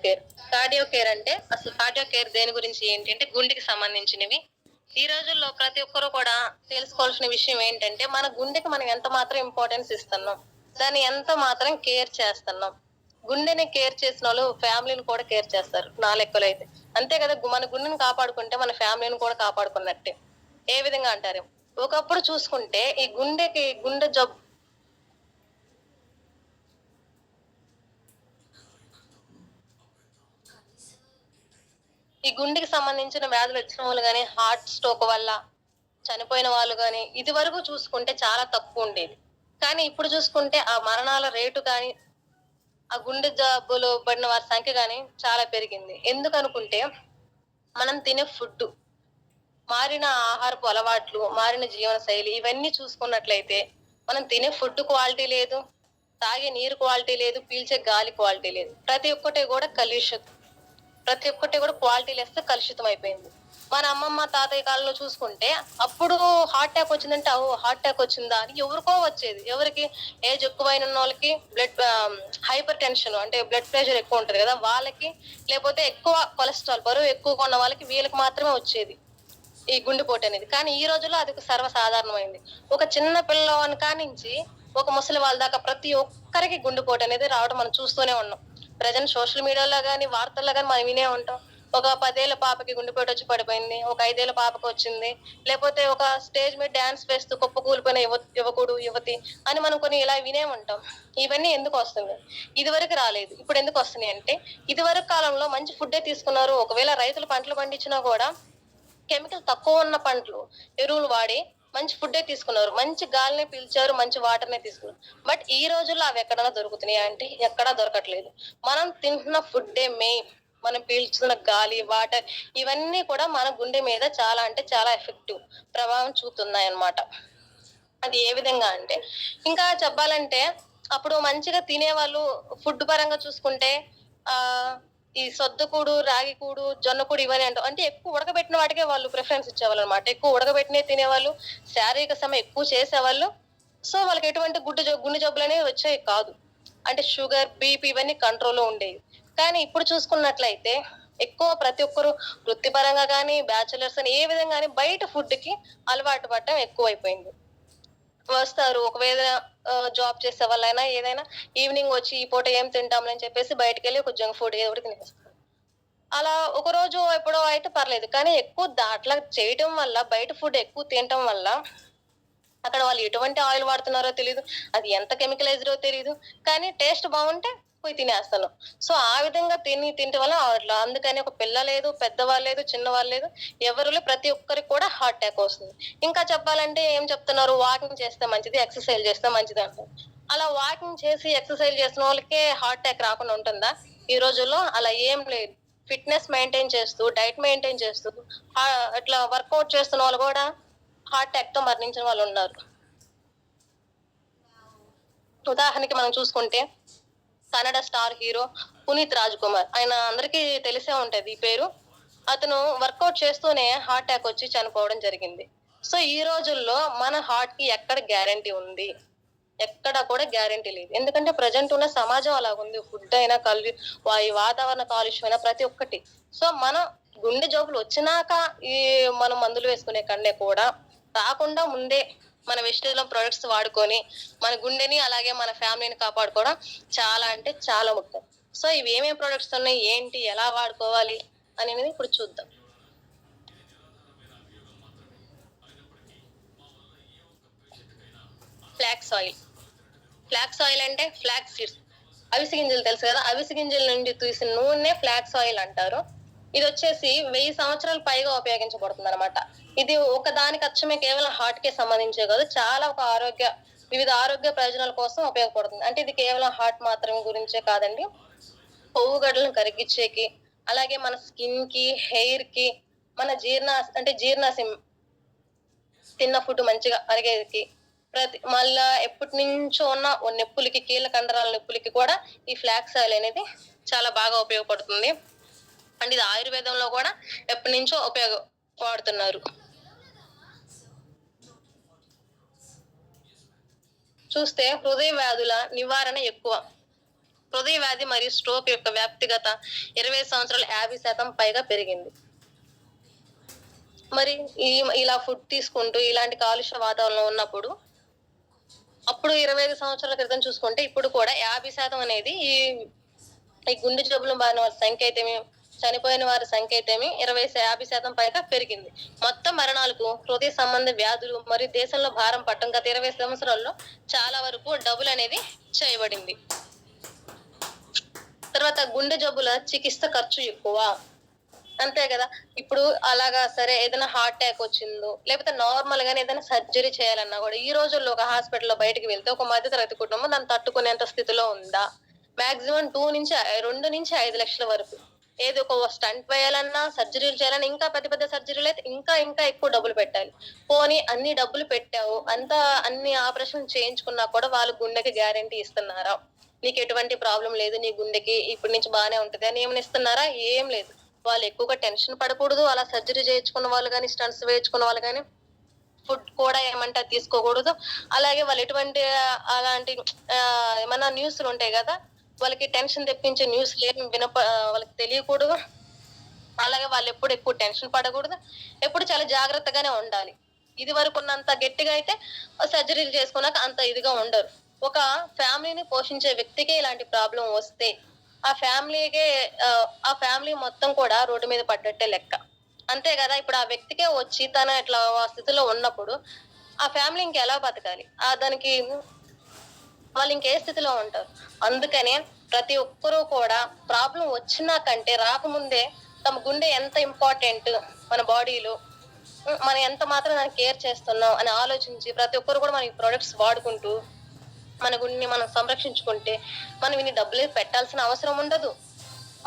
Care. Cardio care అంటే అసలు cardio care దేని గురించి ఏంటి అంటే గుండెకి సంబంధించినవి. ఈ రోజుల్లో ప్రతి ఒక్కరు కూడా తెలుసుకోవాల్సిన విషయం ఏంటంటే మన గుండెకి మనం ఎంత మాత్రం ఇంపార్టెన్స్ ఇస్తున్నాం. దాన్ని ఎంత మాత్రం కేర్ చేస్తున్నాం. గుండెని కేర్ చేసినోళ్ళు ఫ్యామిలీని కూడా కేర్ చేస్తారు నా లెక్కలో అయితే. అంతే కదా మన గుండెని కాపాడుకుంటే మన ఫ్యామిలీని కూడా కాపాడుకున్నట్టే. ఏ విధంగా అంటారు? ఒకప్పుడు చూసుకుంటే ఈ గుండె జబ్బు ఈ గుండెకి సంబంధించిన వ్యాధులు వచ్చిన వాళ్ళు గాని, హార్ట్ స్ట్రోక్ వల్ల చనిపోయిన వాళ్ళు గాని, ఇదివరకు చూసుకుంటే చాలా తక్కువుండేది. కానీ ఇప్పుడు చూసుకుంటే ఆ మరణాల రేటు గాని, ఆ గుండె జబ్బులు పడిన వారి సంఖ్య గాని చాలా పెరిగింది. ఎందుకనుకుంటే మనం తినే ఫుడ్డు, మారిన ఆహారపు అలవాట్లు, మారిన జీవన శైలి ఇవన్నీ చూసుకున్నట్లయితే మనం తినే ఫుడ్ క్వాలిటీ లేదు, తాగే నీరు క్వాలిటీ లేదు, పీల్చే గాలి క్వాలిటీ లేదు. ప్రతి ఒక్కటి కూడా క్వాలిటీ లెస్ కలుషితం అయిపోయింది. మన అమ్మమ్మ తాతయ్య కాలంలో చూసుకుంటే అప్పుడు హార్ట్ అటాక్ వచ్చిందంటే హార్ట్ అటాక్ వచ్చిందా అని ఎవరికో వచ్చేది. ఎవరికి ఏజ్ ఎక్కువైన వాళ్ళకి హైపర్ టెన్షన్ అంటే బ్లడ్ ప్రెషర్ ఎక్కువ ఉంటది కదా వాళ్ళకి, లేకపోతే ఎక్కువ కొలెస్ట్రాల్ బరువు ఎక్కువగా ఉన్న వాళ్ళకి వీళ్ళకి మాత్రమే వచ్చేది ఈ గుండెపోటు అనేది. కానీ ఈ రోజుల్లో అది సర్వసాధారణమైంది. ఒక చిన్న పిల్లవాని కానించి ఒక ముసలి వాళ్ళ దాకా ప్రతి ఒక్కరికి గుండెపోటు అనేది రావడం మనం చూస్తూనే ఉన్నాం. ప్రజెంట్ సోషల్ మీడియాలో గాని, వార్తల్లో గాని మనం వినే ఉంటాం. ఒక 10 ఏళ్ల పాపకి గుండెపోటు వచ్చి పడిపోయింది. ఒక 5 ఏళ్ల పాపకి వచ్చింది. లేకపోతే ఒక స్టేజ్ మీద డాన్స్ వేస్తూ కుప్పకూలిపోయిన యువకుడు, యువతి అని మనం కొన్ని ఇలా వినే ఉంటాం. ఇవన్నీ ఎందుకు వస్తుంది? ఇదివరకు రాలేదు. ఇప్పుడు ఎందుకు వస్తున్నాయి అంటే, ఇదివరకు కాలంలో మంచి ఫుడ్డే తీసుకున్నారు. ఒకవేళ రైతులు పంటలు పండించినా కూడా కెమికల్ తక్కువ ఉన్న పంటలు, ఎరువులు వాడి మంచి ఫుడ్డే తీసుకున్నారు. మంచి గాలిని పీల్చారు, మంచి వాటర్‌నే తీసుకున్నారు. బట్ ఈ రోజుల్లో అవి ఎక్కడన్నా దొరుకుతున్నాయా అంటే ఎక్కడా దొరకట్లేదు. మనం తింటున్న ఫుడ్డే మెయిన్. మనం పీల్చుతున్న గాలి, వాటర్ ఇవన్నీ కూడా మన గుండె మీద చాలా అంటే చాలా ఎఫెక్టివ్ ప్రభావం చూపుతున్నాయన్నమాట. అది ఏ విధంగా అంటే, ఇంకా చెప్పాలంటే అప్పుడు మంచిగా తినేవాళ్ళు ఫుడ్ పరంగా చూసుకుంటే ఆహ్, ఈ సొద్దుకూడు, రాగికూడు, జొన్నకూడు ఇవన్నీ అంటాం. అంటే ఎక్కువ ఉడకబెట్టిన వాటికే వాళ్ళు ప్రిఫరెన్స్ ఇచ్చేవాళ్ళనమాట. ఎక్కువ ఉడకబెట్టినయి తినేవాళ్ళు, శారీరక శ్రమ ఎక్కువ చేసేవాళ్ళు. సో, వాళ్ళకి ఎటువంటి గుండె జబ్బులనేవి వచ్చేవి కాదు. అంటే షుగర్, బీపీ ఇవన్నీ కంట్రోల్‌లో ఉండేవి. కానీ ఇప్పుడు చూసుకున్నట్లయితే ఎక్కువ ప్రతి ఒక్కరు వృత్తిపరంగా గాని, బ్యాచిలర్స్ అని ఏ విధంగా గాని బయట ఫుడ్‌కి అలవాటు పడటం ఎక్కువైపోయింది. వస్తారు. ఒకవేళ జాబ్ చేసేవాళ్ళైనా ఏదైనా ఈవినింగ్ వచ్చి ఈ పూట ఏం తింటాంలే అని చెప్పేసి బయటికెళ్ళి ఒక జంక్ ఫుడ్ ఏదో ఒకటి తినేస్తారు. అలా ఒకరోజు ఎప్పుడో అయితే పర్లేదు. కానీ ఎక్కువ అట్లా చేయటం వల్ల బయట ఫుడ్ ఎక్కువ తినటం వల్ల అక్కడ వాళ్ళు ఎటువంటి ఆయిల్ వాడుతున్నారో తెలీదు. అది ఎంత కెమికలైజ్డో తెలీదు. కానీ టేస్ట్ బావుంటే పోయి తినేస్తున్నాం. సో, ఆ విధంగా తినటం వల్ల అట్లా అందుకని ఒక పిల్ల లేదు, పెద్దవాళ్ళు లేదు, చిన్నవాళ్ళు లేదు. ఎవరులో ప్రతి ఒక్కరికి కూడా హార్ట్ అటాక్ వస్తుంది. ఇంకా చెప్పాలంటే ఏం చెప్తున్నారు? వాకింగ్ చేస్తే మంచిది, ఎక్సర్‌సైజ్ చేస్తే మంచిది అంటారు. అలా వాకింగ్ చేసి, ఎక్సర్‌సైజ్ చేసిన వాళ్ళకే హార్ట్ అటాక్ రాకుండా ఉంటుందా? ఈ రోజుల్లో అలా ఏం లేదు. ఫిట్‌నెస్ మెయింటైన్ చేస్తూ, డైట్ మెయింటైన్ చేస్తూ అట్లా వర్కౌట్ చేస్తున్న వాళ్ళు గూడా హార్ట్ అటాక్‌తో మరణించిన వాళ్ళున్నారు. ఉదాహరణకి మనం చూసుకుంటే కన్నడ స్టార్ హీరో 'పునీత్ రాజ్‌కుమార్' ఆయన అందరికీ తెలిసే ఉంటది ఈ పేరు. అతను వర్కౌట్ చేస్తూనే హార్ట్ అటాక్ వచ్చి చనిపోవడం జరిగింది. సో, ఈ రోజుల్లో మన హార్ట్‌కి ఎక్కడ గ్యారంటీ ఉంది? ఎక్కడ కూడా గ్యారంటీ లేదు. ఎందుకంటే ప్రెజెంట్ ఉన్న సమాజం అలాగుంది. ఫుడ్ అయినా ఈ వాతావరణ కాలుష్యమైనా ప్రతి ఒక్కటి. సో, మనం గుండె జబ్బులు వచ్చినాక ఈ మనం మందులు వేసుకునే కన్నా కూడా రాకుండా ముందే మన వెస్టేజ్‌లో ప్రొడక్ట్స్ వాడుకొని, మన గుండెని అలాగే మన ఫ్యామిలీని కాపాడుకోవడం చాలా అంటే చాలా ముఖ్యం. సో, ఇవి ఏమేం ప్రొడక్ట్స్ ఉన్నాయి? ఏంటి? ఎలా వాడుకోవాలి? అనేది ఇప్పుడు చూద్దాం. Flax oil. ఫ్లాక్స్ ఆయిల్ అంటే ఫ్లాక్స్ సీడ్స్. అవిసె గింజలు తెలుసు కదా! అవిసె గింజల నుండి తీసిన నూనెనే ఫ్లాక్స్ ఆయిల్ అంటారు. ఇదొచ్చేసి 1000 సంవత్సరాలు పైగా ఉపయోగించబడుతుందనమాట. ఇది ఒకదానికి అచ్చమే కేవలం హార్ట్‌కే సంబంధించే కాదు. చాలా వివిధ ఆరోగ్య ప్రయోజనాల కోసం ఉపయోగపడుతుంది. అంటే ఇది కేవలం హార్ట్ మాత్రం గురించే కాదండి. కొవ్వు గడ్డలను కరిగిచ్చేకి, అలాగే మన స్కిన్‌కి, హెయిర్‌కి, మన జీర్ణాశయం తిన్న ఫుడ్ మంచిగా అరిగేకి, మళ్ళా ఎప్పటినుంచో ఉన్న ఓ నొప్పులకి, కీళ్ళ కండరాల నొప్పులకి కూడా ఈ ఫ్లాక్స్ ఆయిల్ అనేది చాలా బాగా ఉపయోగపడుతుంది. అండ్ ఇది ఆయుర్వేదంలో కూడా ఎప్పటినుంచో వాడుతున్నారు. చూస్తే హృదయ వ్యాధుల నివారణ ఎక్కువ. హృదయ వ్యాధి మరియు స్ట్రోక్ యొక్క వ్యాప్తిగత 20 సంవత్సరాలు 50% పైగా పెరిగింది. మరి ఇలా ఫుడ్ తీసుకుంటూ ఇలాంటి కాలుష్య వాతావరణంలో ఉన్నప్పుడు అప్పుడు 25 సంవత్సరాల క్రితం చూసుకుంటే ఇప్పుడు కూడా 50% అనేది ఈ గుండె జబ్బులు బారిన వారి సంఖ్య అయితేమి, చనిపోయిన వారి సంఖ్య అయితేమి 50% పైగా పెరిగింది. మొత్తం మరణాలకు హృదయ సంబంధ వ్యాధులు మరియు దేశంలో భారం పట్టం గత 20 సంవత్సరాల్లో చాలా వరకు డబుల్ అనేది చేయబడింది. తర్వాత గుండె జబ్బుల చికిత్స ఖర్చు ఎక్కువ. అంతే కదా. ఇప్పుడు అలాగా సరే ఏదైనా హార్ట్ అటాక్ వచ్చిందో లేకపోతే నార్మల్ గానే ఏదైనా సర్జరీ చేయాలన్నా కూడా ఈ రోజుల్లో ఒక హాస్పిటల్లో బయటకు వెళ్తే ఒక మధ్య తరగతి కుటుంబం దాన్ని తట్టుకునేంత స్థితిలో ఉందా? మాక్సిమం 2 నుంచి 5 లక్షల వరకు. ఏదో ఒక స్టంట్ వేయాలన్నా సర్జరీలు చేయాలన్నా ఇంకా పెద్ద పెద్ద సర్జరీలు అయితే ఇంకా ఇంకా ఎక్కువ డబ్బులు పెట్టాలి. పోనీ అన్ని డబ్బులు పెట్టావు, అన్ని ఆపరేషన్ చేయించుకున్నా కూడా వాళ్ళు గుండెకి గ్యారెంటీ ఇస్తున్నారా? నీకు ఎటువంటి ప్రాబ్లం లేదు, నీ గుండెకి ఇప్పటి నుంచి బాగానే ఉంటది అని ఏమైనా ఇస్తున్నారా? ఏం లేదు. వాళ్ళు ఎక్కువగా టెన్షన్ పడకూడదు. అలా సర్జరీ చేయించుకున్న వాళ్ళు కానీ, స్టంట్స్ వేయించుకున్న వాళ్ళు కానీ ఫుడ్ కూడా ఏమంటే తీసుకోకూడదు. అలాగే వాళ్ళు ఎటువంటి అలాంటి ఏమన్నా న్యూస్లు ఉంటాయి కదా, వాళ్ళకి టెన్షన్ తెప్పించే న్యూస్లు ఏమి వాళ్ళకి తెలియకూడదు. అలాగే వాళ్ళు ఎప్పుడు ఎక్కువ టెన్షన్ పడకూడదు. ఎప్పుడు చాలా జాగ్రత్తగానే ఉండాలి. ఇది వరకు ఉన్నంత గట్టిగా అయితే సర్జరీలు చేసుకున్నాక అంత ఇదిగా ఉండరు. ఒక ఫ్యామిలీని పోషించే వ్యక్తికే ఇలాంటి ప్రాబ్లం వస్తే ఆ ఫ్యామిలీ మొత్తం కూడా రోడ్డు మీద పడ్డట్టే లెక్క. అంతే కదా. ఇప్పుడు ఆ వ్యక్తికే వచ్చి తన ఇట్లా ఆ స్థితిలో ఉన్నప్పుడు ఆ ఫ్యామిలీ ఇంకెలా బతకాలి? దానికి వాళ్ళు ఇంకే స్థితిలో ఉంటారు. అందుకనే ప్రతి ఒక్కరూ కూడా ప్రాబ్లం వచ్చినా కంటే రాకముందే తమ గుండె ఎంత ఇంపార్టెంట్ మన బాడీలో, మనం ఎంత మాత్రం దాన్ని కేర్ చేస్తున్నాం అని ఆలోచించి ప్రతి ఒక్కరు కూడా మన ఈ ప్రొడక్ట్స్ వాడుకుంటూ మన గుండెని మనం సంరక్షించుకుంటే మనం ఇన్ని డబ్బులు పెట్టాల్సిన అవసరం ఉండదు.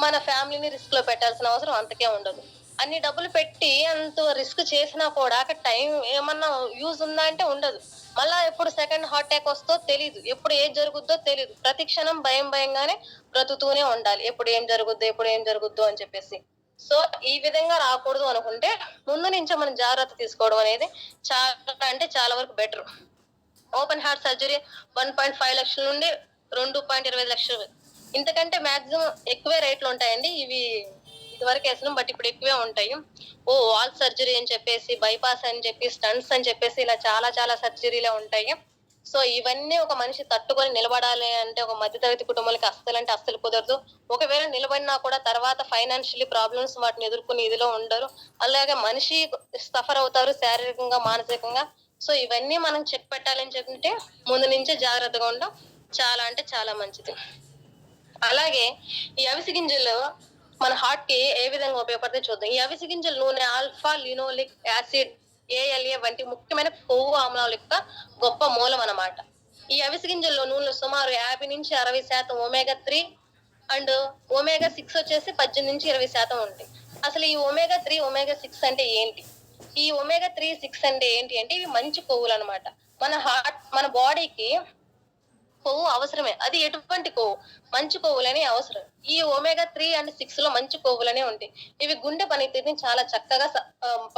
మన ఫ్యామిలీని రిస్క్ లో పెట్టాల్సిన అవసరం అంతకే ఉండదు. అన్ని డబ్బులు పెట్టి అంత రిస్క్ చేసినా కూడా అక్కడ టైం ఏమన్నా యూజ్ ఉందా అంటే ఉండదు. మళ్ళా ఎప్పుడు సెకండ్ హార్ట్ అటాక్ వస్తో తెలీదు, ఎప్పుడు ఏం జరుగుద్దో తెలీదు. ప్రతి క్షణం భయంగానే బ్రతుకుతూనే ఉండాలి, ఎప్పుడు ఏం జరుగుద్దో అని చెప్పేసి. సో ఈ విధంగా రాకూడదు అనుకుంటే ముందు నుంచే మనం జాగ్రత్త తీసుకోవడం అనేది చాలా వరకు బెటర్. ఓపెన్ హార్ట్ సర్జరీ 1.5 లక్షల నుండి 2.25 లక్షలు, ఇంతకంటే మాక్సిమం ఎక్కువే రేట్లు ఉంటాయండి. ఇవి ఇదివరకు వేసినాం, బట్ ఇప్పుడు ఎక్కువే ఉంటాయి. వాల్ సర్జరీ అని చెప్పేసి, బైపాస్ అని చెప్పి, స్టంట్స్ అని చెప్పేసి ఇలా చాలా సర్జరీలే ఉంటాయి. సో ఇవన్నీ ఒక మనిషి తట్టుకొని నిలబడాలి అంటే ఒక మధ్యతరగతి కుటుంబాలకి అస్సలు కుదరదు. ఒకవేళ నిలబడినా కూడా తర్వాత ఫైనాన్షియలీ ప్రాబ్లమ్స్ వాటిని ఎదుర్కొని ఇదిలో ఉండరు. అలాగే మనిషి సఫర్ అవుతారు శారీరకంగా, మానసికంగా. సో ఇవన్నీ మనం చెక్ పెట్టాలని చెప్తే ముందు నుంచే జాగ్రత్తగా ఉండడం చాలా మంచిది. అలాగే ఈ అవిసె గింజలు మన హార్ట్ కి ఏ విధంగా ఉపయోగపడితే చూద్దాం. ఈ అవిసె గింజల నూనె ఆల్ఫా లినోలిక్ యాసిడ్, ALA వంటి ముఖ్యమైన కొవ్వు ఆమ్లాల యొక్క గొప్ప మూలం అన్నమాట. ఈ అవిసె గింజల్లో నూనెలు సుమారు 50 నుంచి 60% ఒమేగా 3 అండ్ ఒమేగా 6 వచ్చేసి 18 నుంచి 20% ఉంటాయి. అసలు ఈ ఒమేగా 3, ఒమేగా 6 అంటే ఏంటి? ఈ ఒమేగా 3, 6 అంటే ఏంటి అంటే ఇవి మంచి కొవ్వులు అనమాట. మన బాడీకి కొవ్వు అవసరమే. అది ఎటువంటి కొవ్వు? మంచి కొవ్వులనే అవసరం. ఈ ఒమేగా 3 అండ్ 6 లో మంచి కొవ్వులనే ఉంటాయి. ఇవి గుండె పనితీరుని చాలా చక్కగా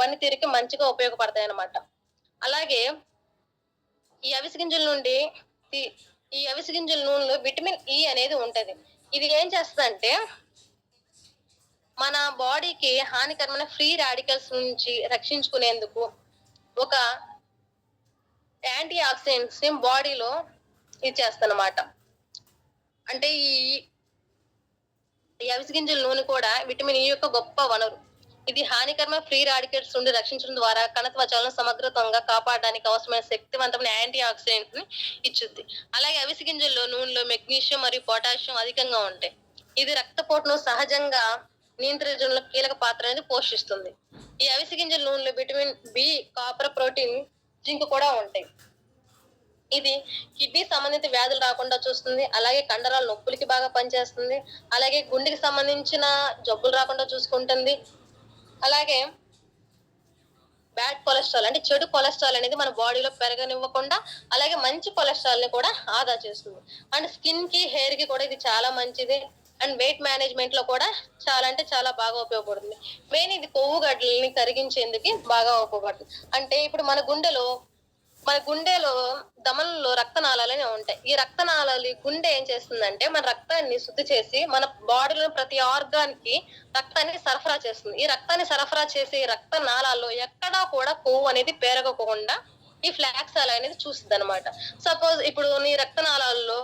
పనితీరుకి మంచిగా ఉపయోగపడతాయి అన్నమాట. అలాగే ఈ అవిసె గింజల నుండి ఈ అవిసె గింజల నూనెలో విటమిన్ E అనేది ఉంటది. ఇది ఏం చేస్తుందంటే మన బాడీకి హానికరమైన ఫ్రీ రాడికల్స్ నుంచి రక్షించుకునేందుకు ఒక యాంటీ ఆక్సిడెంట్స్ ని బాడీలో ఇచ్చేస్తన్నమాట. అంటే ఈ అవిసె గింజల నూనె కూడా విటమిన్ E యొక్క గొప్ప వనరు. ఇది హానికరమైన ఫ్రీ రాడికల్స్ నుండి రక్షించడం ద్వారా కణత్వచాలను సమగ్రతంగా కాపాడడానికి అవసరమైన శక్తివంతమైన యాంటీ ఆక్సిడెంట్స్ ని ఇచ్చుద్ది. అలాగే అవిసె గింజల్లో నూనెలో మెగ్నీషియం మరియు పొటాషియం అధికంగా ఉంటాయి. ఇది రక్తపోటును సహజంగా నియంత్రించడంలో కీలక పాత్ర అనేది పోషిస్తుంది. ఈ అవిసె గింజల నూనెలో vitamin B, copper, protein, zinc కూడా ఉంటాయి. ఇది కిడ్నీ సంబంధిత వ్యాధులు రాకుండా చూస్తుంది. అలాగే కండరాల నొప్పులకి బాగా పనిచేస్తుంది. అలాగే గుండెకి సంబంధించిన జబ్బులు రాకుండా చూసుకుంటుంది. అలాగే బ్యాడ్ కొలెస్ట్రాల్ అంటే చెడు కొలెస్ట్రాల్ అనేది మన బాడీలో పెరగనివ్వకుండా అలాగే మంచి కొలెస్ట్రాల్ ని కూడా ఆదా చేస్తుంది. అండ్ స్కిన్ కి, హెయిర్ కి కూడా ఇది చాలా మంచిది. అండ్ వెయిట్ మేనేజ్మెంట్ లో కూడా చాలా బాగా ఉపయోగపడుతుంది. మెయిన్ ఇది కొవ్వు గడ్డల్ని కరిగించేందుకు బాగా ఉపయోగపడుతుంది. అంటే ఇప్పుడు మన గుండెలో మన గుండెలో ధమనుల్లో రక్తనాళాలనే ఉంటాయి. ఈ రక్తనాళాలు గుండె ఏం చేస్తుందంటే మన రక్తాన్ని శుద్ధి చేసి మన బాడీలో ప్రతి ఆర్గాన్ కి రక్తాన్ని సరఫరా చేస్తుంది. ఈ రక్తాన్ని సరఫరా చేసే రక్తనాళాల్లో ఎక్కడా కూడా కొవ్వు అనేది పేరగకుండా ఈ ఫ్లాక్స్ ఆయిల్ అనేది చూస్తుందన్నమాట. సపోజ్ ఇప్పుడు నీ రక్తనాళాల్లో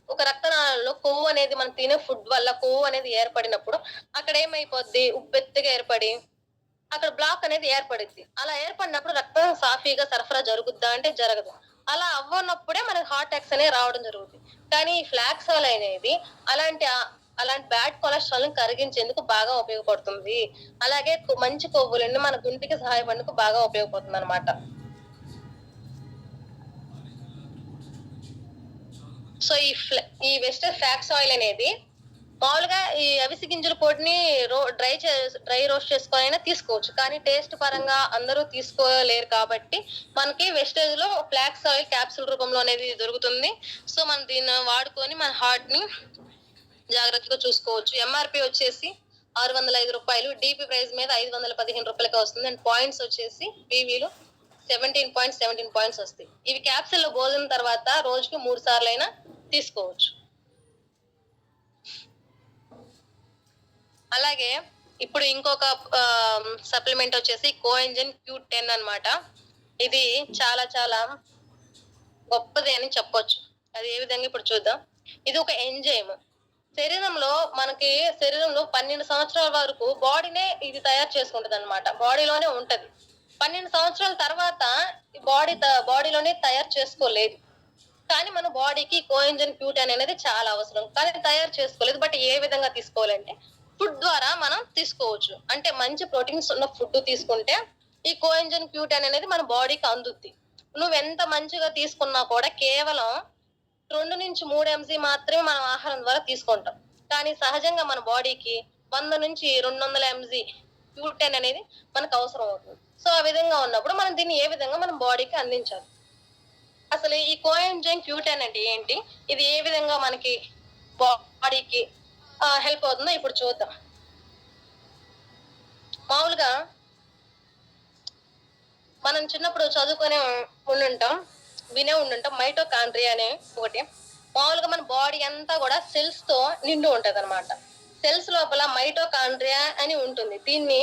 ఒక రక్తనాళాల్లో కొవ్వు అనేది మనం తినే ఫుడ్ వల్ల కొవ్వు అనేది ఏర్పడినప్పుడు అక్కడ ఏమైపోద్ది, ఉబ్బెత్తుగా ఏర్పడి అక్కడ బ్లాక్ అనేది ఏర్పడిద్ది. అలా ఏర్పడినప్పుడు రక్తం సాఫీగా సరఫరా జరుగుద్దా అంటే జరగదు. అలా అవ్వనప్పుడే మనకి హార్ట్ అటాక్స్ అనేవి రావడం జరుగుతుంది. కానీ ఈ ఫ్లాక్స్ ఆయిల్ అనేది అలాంటి బ్యాడ్ కొలెస్ట్రాల్ ని కరిగించేందుకు బాగా ఉపయోగపడుతుంది. అలాగే మంచి కొవ్వులన్నీ మన గుండెకి సహాయపడేందుకు బాగా ఉపయోగపడుతుంది అనమాట. సో ఈ వెస్టర్ ఫ్లాక్స్ ఆయిల్ అనేది మామూలుగా ఈ అవిసె గింజల పొడిని డ్రై రోస్ట్ చేసుకొని అయినా తీసుకోవచ్చు. కానీ టేస్ట్ పరంగా అందరూ తీసుకోలేరు కాబట్టి మనకి వెస్టేజ్ లో ఫ్లాక్స్ ఆయిల్ క్యాప్సూల్ రూపంలో అనేది దొరుకుతుంది. సో మనం దీన్ని వాడుకొని మన హార్ట్ ని జాగ్రత్తగా చూసుకోవచ్చు. ఎంఆర్పి వచ్చేసి 605 రూపాయలు, డిపి ప్రైస్ మీద 515 రూపాయలకి వస్తుంది. అండ్ పాయింట్స్ వచ్చేసి పీవీలు 17.17 పాయింట్స్ వస్తాయి. ఇవి క్యాప్సూల్ లో భోజనం తర్వాత రోజుకి 3 సార్లు అయినా తీసుకోవచ్చు. అలాగే ఇప్పుడు ఇంకొక సప్లిమెంట్ వచ్చేసి కోఎంజైమ్ Q10 అన్నమాట. ఇది చాలా చాలా గొప్పది అని చెప్పొచ్చు. అది ఏ విధంగా ఇప్పుడు చూద్దాం. ఇది ఒక ఎంజైమ్. శరీరంలో 12 సంవత్సరాల వరకు బాడీనే ఇది తయారు చేసుకుంటది అనమాట. బాడీలోనే ఉంటది. 12 సంవత్సరాల తర్వాత బాడీలోనే తయారు చేసుకోలేదు. కానీ మన బాడీకి కోఎంజైమ్ Q10 అనేది చాలా అవసరం. కానీ తయారు చేసుకోలేదు. బట్ ఏ విధంగా తీసుకోవాలంటే ఫుడ్ ద్వారా మనం తీసుకోవచ్చు. అంటే మంచి ప్రోటీన్స్ ఉన్న ఫుడ్ తీసుకుంటే ఈ కోఎంజైమ్ Q10 అనేది మన బాడీకి అందుద్ది. నువ్వెంత మంచిగా తీసుకున్నా కూడా కేవలం 2 నుంచి 3 mg మాత్రమే మనం ఆహారం ద్వారా తీసుకుంటాం. కానీ సహజంగా మన బాడీకి 100 నుంచి 200 mg Q10 అనేది మనకు అవసరం అవుతుంది. సో ఆ విధంగా ఉన్నప్పుడు మనం దీన్ని ఏ విధంగా మన బాడీకి అందించాలి. అసలు ఈ కోఎంజైమ్ Q10 అంటే ఏంటి, ఇది ఏ విధంగా మనకి బాడీకి హెల్ప్ అవుతుందో ఇప్పుడు చూద్దాం. మామూలుగా మనం చిన్నప్పుడు వినే ఉండుంటాం మైటోకాండ్రియా అనే ఒకటి. మామూలుగా మన బాడీ అంతా కూడా సెల్స్ తో నిండి ఉంటది అనమాట. సెల్స్ లోపల మైటోకాండ్రియా అని ఉంటుంది. దీన్ని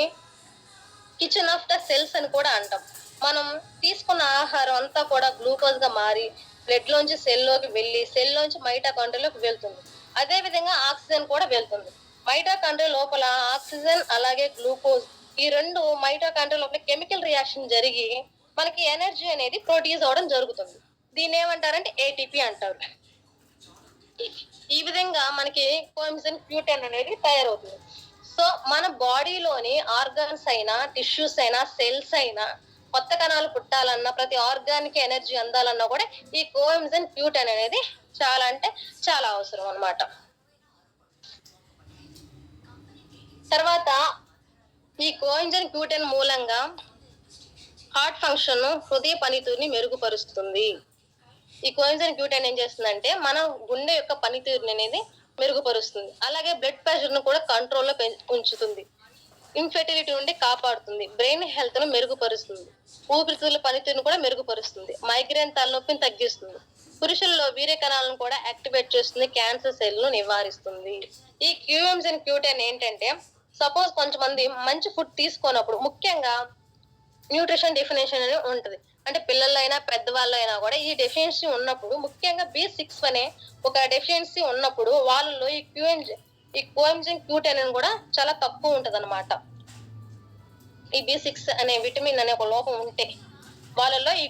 కిచెన్ ఆఫ్ ద సెల్స్ అని కూడా అంటాం. మనం తీసుకున్న ఆహారం అంతా కూడా గ్లూకోజ్ గా మారి బ్లడ్ లోంచి సెల్ లోకి వెళ్ళి సెల్ లోంచి మైటోకాండ్రియాలోకి వెళ్తుంది. అదే విధంగా ఆక్సిజన్ కూడా వెళ్తుంది. మైటోకాండ్రియా లోపల ఆక్సిజన్ అలాగే గ్లూకోజ్ ఈ రెండు మైటోకాండ్రియా లోపల కెమికల్ రియాక్షన్ జరిగి మనకి ఎనర్జీ అనేది ప్రొడ్యూస్ అవడం జరుగుతుంది. దీన్ని ఏమంటారంటే ఏటీపీ అంటారు. ఈ విధంగా మనకి కోఎంజైమ్ Q10 అనేది తయారవుతుంది. సో మన బాడీలోని ఆర్గాన్స్ అయినా, టిష్యూస్ అయినా, సెల్స్ అయినా కొత్త కణాలు పుట్టాలన్నా, ప్రతి ఆర్గానికి ఎనర్జీ అందాలన్నా కూడా ఈ కోఎంజైమ్ Q10 అనేది చాలా అంటే చాలా అవసరం అన్నమాట. తర్వాత ఈ కోఎంజైమ్ Q10 మూలంగా హార్ట్ ఫంక్షన్, హృదయ పనితీరుని మెరుగుపరుస్తుంది. ఈ కోఎంజైమ్ Q10 ఏం చేస్తుందంటే మన గుండె యొక్క పనితీరుని అనేది మెరుగుపరుస్తుంది. అలాగే బ్లడ్ ప్రెషర్ ను కూడా కంట్రోల్లో ఉంచుతుంది. ఇన్ఫెర్టిలిటీ నుండి కాపాడుతుంది. బ్రెయిన్ హెల్త్ ను మెరుగుపరుస్తుంది. ఊపిరితిత్తుల పనితీరును కూడా మెరుగుపరుస్తుంది. మైగ్రేన్ తలనొప్పిని తగ్గిస్తుంది. పురుషుల్లో వీర్య కణాలను కూడా యాక్టివేట్ చేస్తుంది. క్యాన్సర్ సెల్ ను నివారిస్తుంది. ఈ కోఎంజైమ్ Q10 ఏంటంటే సపోజ్ కొంతమంది మంచి ఫుడ్ తీసుకోనప్పుడు, ముఖ్యంగా న్యూట్రిషన్ డెఫినేషన్ అని ఉంటది. అంటే పిల్లలైనా పెద్దవాళ్ళు అయినా కూడా ఈ డెఫిషియన్సీ ఉన్నప్పుడు, ముఖ్యంగా B6 అనే ఒక డెఫిషియన్సీ ఉన్నప్పుడు వాళ్ళలో ఈ కోఎంజైమ్ Q10 కూడా చాలా తక్కువ ఉంటది అనమాట. ఈ B6 అనే విటమిన్ అనే ఒక లోపం ఉంటే వాళ్ళలో ఈ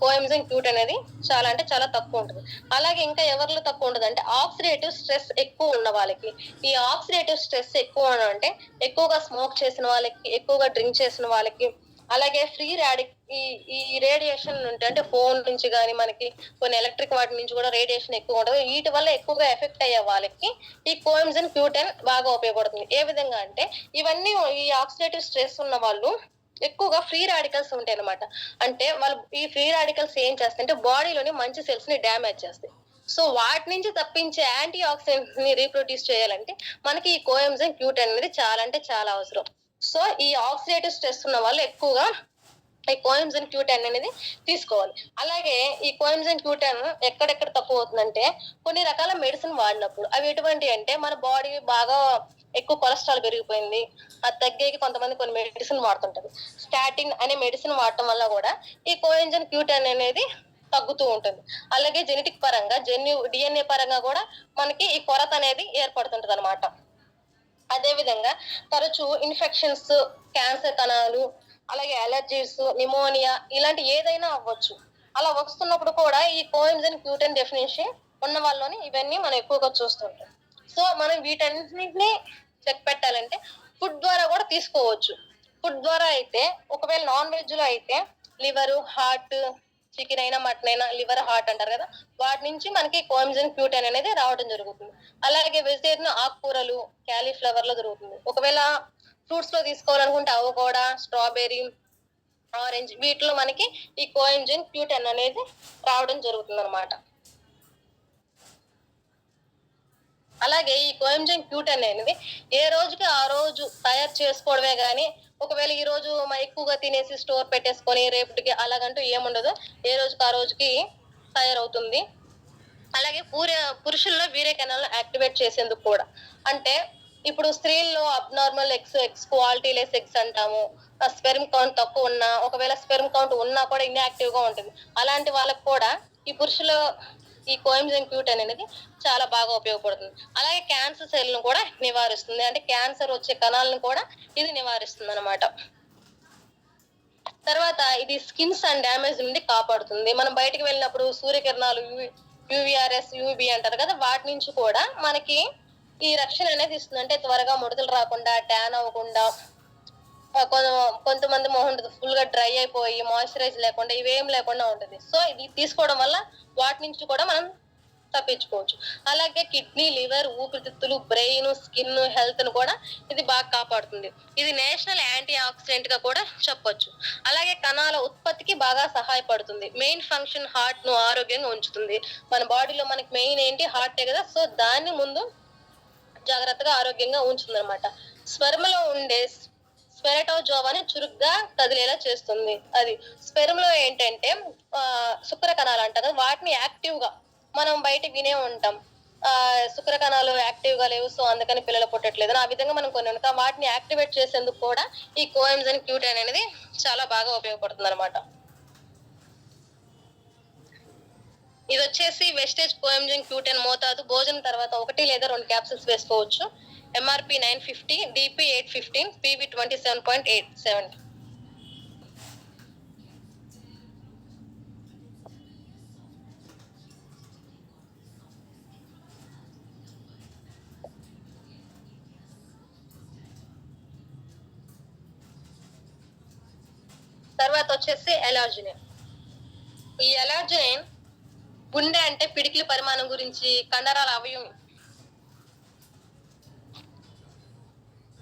కోఎంజైమ్ Q10 అనేది చాలా అంటే చాలా తక్కువ ఉంటుంది. అలాగే ఇంకా ఎవరిలో తక్కువ ఉంటుంది అంటే ఆక్సిడేటివ్ స్ట్రెస్ ఎక్కువ ఉన్న వాళ్ళకి. ఈ ఆక్సిడేటివ్ స్ట్రెస్ ఎక్కువ అంటే ఎక్కువగా స్మోక్ చేసిన వాళ్ళకి, ఎక్కువగా డ్రింక్ చేసిన వాళ్ళకి, అలాగే ఈ రేడియేషన్ ఉంటాయి. అంటే ఫోన్ నుంచి కానీ మనకి కొన్ని ఎలక్ట్రిక్ వాటి నుంచి కూడా రేడియేషన్ ఎక్కువ ఉంటుంది. వీటి వల్ల ఎక్కువగా ఎఫెక్ట్ అయ్యే వాళ్ళకి ఈ కోఎంజైమ్ Q10 బాగా ఉపయోగపడుతుంది. ఏ విధంగా అంటే ఇవన్నీ ఈ ఆక్సిడేటివ్ స్ట్రెస్ ఉన్న వాళ్ళు ఎక్కువగా ఫ్రీ రాడికల్స్ ఉంటాయి అనమాట. అంటే వాళ్ళు ఈ ఫ్రీ రాడికల్స్ ఏం చేస్తాయంటే బాడీలోని మంచి సెల్స్ ని డ్యామేజ్ చేస్తాయి. సో వాటి నుంచి తప్పించే యాంటీ ఆక్సిడెంట్స్ ని రీప్రొడ్యూస్ చేయాలంటే మనకి ఈ కోఎంజైమ్ Q10 అనేది చాలా అంటే చాలా అవసరం. సో ఈ ఆక్సిడేటివ్ స్ట్రెస్ ఉన్న వాళ్ళు ఎక్కువగా ఈ కోఎంజైమ్ Q10 అనేది తీసుకోవాలి. అలాగే ఈ కోఎంజైమ్ Q10 ఎక్కడెక్కడ తక్కువ అవుతుందంటే కొన్ని రకాల మెడిసిన్ వాడినప్పుడు. అవి ఎటువంటివి అంటే మన బాడీ బాగా ఎక్కువ కొలెస్ట్రాల్ పెరిగిపోయింది. అది తగ్గేకి కొంతమంది కొన్ని మెడిసిన్ వాడుతుంటారు. స్టాటిన్ అనే మెడిసిన్ వాడటం వల్ల కూడా ఈ కోఎంజైమ్ Q10 అనేది తగ్గుతూ ఉంటుంది. అలాగే జెనెటిక్ పరంగా DNA పరంగా కూడా మనకి ఈ కొరత అనేది ఏర్పడుతుంటదన్నమాట. అదే విధంగా తరచూ ఇన్ఫెక్షన్స్, క్యాన్సర్ కణాలు, అలాగే అలర్జీస్, నిమోనియా ఇలాంటి ఏదైనా అవ్వచ్చు. అలా వస్తున్నప్పుడు కూడా ఈ కోఎంజైమ్ Q10 డెఫిషియన్సీ ఉన్న వాళ్ళలోని ఇవన్నీ మనం ఎక్కువగా చూస్తుంటాం. సో మనం వీటన్నిటిని చెక్ పెట్టాలంటే ఫుడ్ ద్వారా కూడా తీసుకోవచ్చు. ఫుడ్ ద్వారా అయితే ఒకవేళ నాన్ వెజ్ లో అయితే లివర్, హార్ట్, చికెన్ అయినా, మటన్ అయినా, లివర్, హార్ట్ అంటారు కదా, వాటి నుంచి మనకి కోఎంజైమ్ Q10 అనేది రావడం జరుగుతుంది. అలాగే వెజిటేరియన్ ఆకుకూరలు, క్యాలీఫ్లవర్ లో దొరుకుతుంది. ఒకవేళ ఫ్రూట్స్ లో తీసుకోవాలనుకుంటే అవోకాడో, స్ట్రాబెర్రీ, ఆరెంజ్ వీటిలో మనకి ఈ కోఎంజైమ్ Q10 అనేది రావడం జరుగుతుంది అనమాట. అలాగే ఈ కోఎంజైమ్ Q10 అనేది ఏ రోజుకి ఆ రోజు తయారు చేసుకోవడమే గానీ ఒకవేళ ఈ రోజు ఎక్కువగా తినేసి స్టోర్ పెట్టేసుకొని రేపటికి అలాగంటూ ఏముండదు. ఏ రోజుకి ఆ రోజుకి తయారవుతుంది. అలాగే పురుషుల్లో వీర్య కణాలను యాక్టివేట్ చేసేందుకు కూడా. అంటే ఇప్పుడు స్త్రీల్లో abnormal eggs quality less eggs అంటాము. స్పెర్మ్ కౌంట్ తక్కువ ఉన్నా, ఒకవేళ స్పెర్మ్ కౌంట్ ఉన్నా కూడా ఇన్యాక్టివ్ గా ఉంటుంది. అలాంటి వాళ్ళకి కూడా ఈ పురుషుల ఈ కోఎంజైమ్ Q10 అనేది చాలా బాగా ఉపయోగపడుతుంది. అలాగే క్యాన్సర్ సెల్ ను కూడా నివారిస్తుంది. అంటే క్యాన్సర్ వచ్చే కణాలను కూడా ఇది నివారిస్తుంది అన్నమాట. తర్వాత ఇది స్కిన్స్ అండ్ డ్యామేజ్ నుండి కాపాడుతుంది. మనం బయటికి వెళ్ళినప్పుడు సూర్యకిరణాలు UVRS, UV అంటారు కదా, వాటి నుంచి కూడా మనకి ఈ రక్షణ అనేది ఇస్తుంది. అంటే త్వరగా ముడతలు రాకుండా, ట్యాన్ అవ్వకుండా, కొంతమంది మొహం ఫుల్ గా డ్రై అయిపోయి మాయిశ్చరైజ్ లేకుండా ఇవేం లేకుండా ఉంటుంది. సో ఇది తీసుకోవడం వల్ల వాటి నుంచి కూడా మనం తప్పించుకోవచ్చు. అలాగే కిడ్నీ, లివర్, ఊపిరితిత్తులు, బ్రెయిన్, స్కిన్ హెల్త్ ను కూడా ఇది బాగా కాపాడుతుంది. ఇది నేషనల్ యాంటీ ఆక్సిడెంట్ గా కూడా చెప్పొచ్చు. అలాగే కణాల ఉత్పత్తికి బాగా సహాయపడుతుంది. మెయిన్ ఫంక్షన్ హార్ట్ ను ఆరోగ్యంగా ఉంచుతుంది. మన బాడీలో మనకి మెయిన్ ఏంటి, హార్టే కదా. సో దాన్ని ముందు జాగ్రత్తగా ఆరోగ్యంగా ఉంచుతుంది అనమాట. స్పెర్మ్ లో ఉండే స్పెరటోజోవాని చురుగ్గా కదిలేలా చేస్తుంది. అది స్పెర్మ్ లో ఏంటంటే శుక్ర కణాలు అంటారు, వాటిని యాక్టివ్ గా మనం బయట వినే ఉంటాం. శుక్ర కణాలు యాక్టివ్ గా లేవు, సో అందుకని పిల్లలు పుట్టట్లేదు. ఆ విధంగా మనం కొన్ని ఉంటాం. వాటిని యాక్టివేట్ చేసేందుకు కూడా ఈ కోఎంజైమ్ Q10 అనేది చాలా బాగా ఉపయోగపడుతుంది అనమాట. ఇది వచ్చేసి వెస్టేజ్ కోఎంజైమ్ Q10 మోతాదు భోజనం తర్వాత 1 లేదా 2 క్యాప్సూల్స్ వేసుకోవచ్చు. MRP 950, DP 815, PV 27.87. తర్వాత వచ్చేసి ఎలార్జినిన్. ఈ ఎలార్జినిన్ గుండె అంటే పిడికిలి పరిమాణం గురించి, కండరాల అవయవం